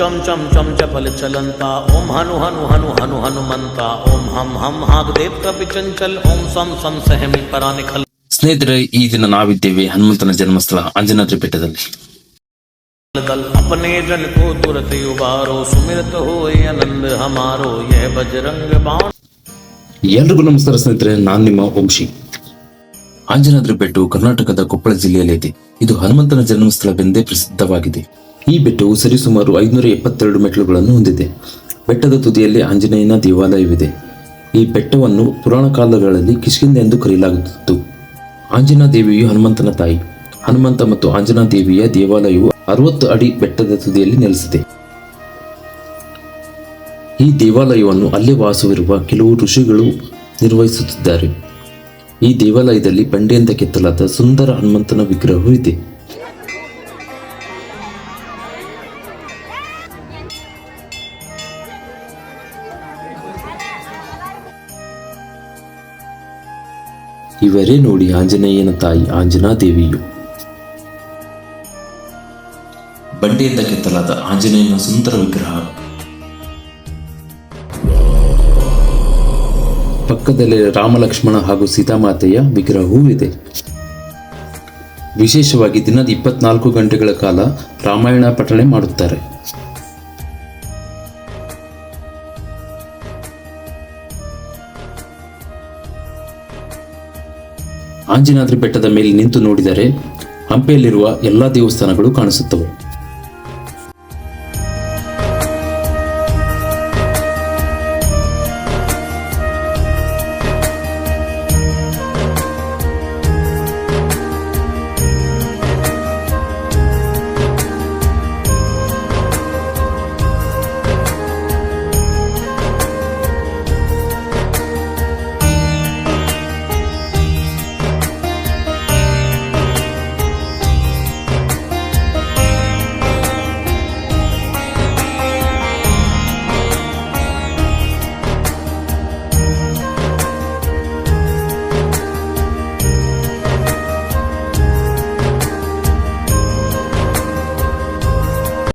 ಚಂ ಚಂ ಚಂ ಚಪಲ ಚಲಂತ ಓಂ ಹನು ಹನು ಹನು ಹನು ಹನುಮಂತ ಓಂ ಹಂ ಹಂ ಹಾಗ್ ದೇವ್ ಕಪಿ ಚಂಚಲ್ ಓಂ ಸಂ ಸಂ ಸಹಮಿ ಪರಾನಿಖಲ್. ಸ್ನೇಹಿತರೆ, ಈ ದಿನ ನಾವಿದ್ದೇವೆ ಹನುಮಂತನ ಜನ್ಮಸ್ಥಳ ಅಂಜನಾದ್ರಿ ಬೆಟ್ಟದಲ್ಲಿ. अपने जन को तुरत उबारो सुमिरत होए आनंद हमारो यह बजरंग बाण. ಎಲ್ರಿಗೂ ನಮಸ್ಕಾರ ಸ್ನೇಹಿತರೆ, ನಾನು ನಿಮ್ಮ ವಂಶಿ. ಅಂಜನಾದ್ರಿ ಬೆಟ್ಟವು ಕರ್ನಾಟಕದ ಕೊಪ್ಪಳ ಜಿಲ್ಲೆಯಲ್ಲಿದೆ. ಇದು ಹನುಮಂತನ ಜನ್ಮಸ್ಥಳವೆಂದೇ ಪ್ರಸಿದ್ಧವಾಗಿದೆ. ಈ ಬೆಟ್ಟವು ಸರಿಸುಮಾರು 572 ಮೆಟ್ಟಿಲುಗಳನ್ನು ಹೊಂದಿದೆ. ಬೆಟ್ಟದ ತುದಿಯಲ್ಲಿ ಆಂಜನೇಯನ ದೇವಾಲಯವಿದೆ. ಈ ಬೆಟ್ಟವನ್ನು ಪುರಾಣ ಕಾಲಗಳಲ್ಲಿ ಕಿಷ್ಕಿಂಧ ಎಂದು ಕರೆಯಲಾಗುತ್ತಿತ್ತು. ಆಂಜನಾ ದೇವಿಯು ಹನುಮಂತನ ತಾಯಿ. ಹನುಮಂತ ಮತ್ತು ಆಂಜನಾ ದೇವಿಯ ದೇವಾಲಯವು 60 ಅಡಿ ಬೆಟ್ಟದ ತುದಿಯಲ್ಲಿ ನೆಲೆಸಿದೆ. ಈ ದೇವಾಲಯವನ್ನು ಅಲ್ಲೇ ವಾಸವಿರುವ ಕೆಲವು ಋಷಿಗಳು ನಿರ್ವಹಿಸುತ್ತಿದ್ದಾರೆ. ಈ ದೇವಾಲಯದಲ್ಲಿ ಬಂಡೆಯಿಂದ ಕೆತ್ತಲಾದ ಸುಂದರ ಹನುಮಂತನ ವಿಗ್ರಹವೂ ಇದೆ. ಇವರೇ ನೋಡಿ ಆಂಜನೇಯನ ತಾಯಿ ಆಂಜನಾ ದೇವಿಯು. ಬಂಡೆಯಿಂದ ಕೆತ್ತಲಾದ ಆಂಜನೇಯನ ಸುಂದರ ವಿಗ್ರಹ. ಪಕ್ಕದಲ್ಲಿ ರಾಮ ಲಕ್ಷ್ಮಣ ಹಾಗೂ ಸೀತಾಮಾತೆಯ ವಿಗ್ರಹವೂ ಇದೆ. ವಿಶೇಷವಾಗಿ ದಿನದ 24 ಗಂಟೆಗಳ ಕಾಲ ರಾಮಾಯಣ ಪಠಣೆ ಮಾಡುತ್ತಾರೆ. ಆಂಜನಾದ್ರಿ ಬೆಟ್ಟದ ಮೇಲೆ ನಿಂತು ನೋಡಿದರೆ ಹಂಪಿಯಲ್ಲಿರುವ ಎಲ್ಲಾ ದೇವಸ್ಥಾನಗಳು ಕಾಣಿಸುತ್ತವೆ.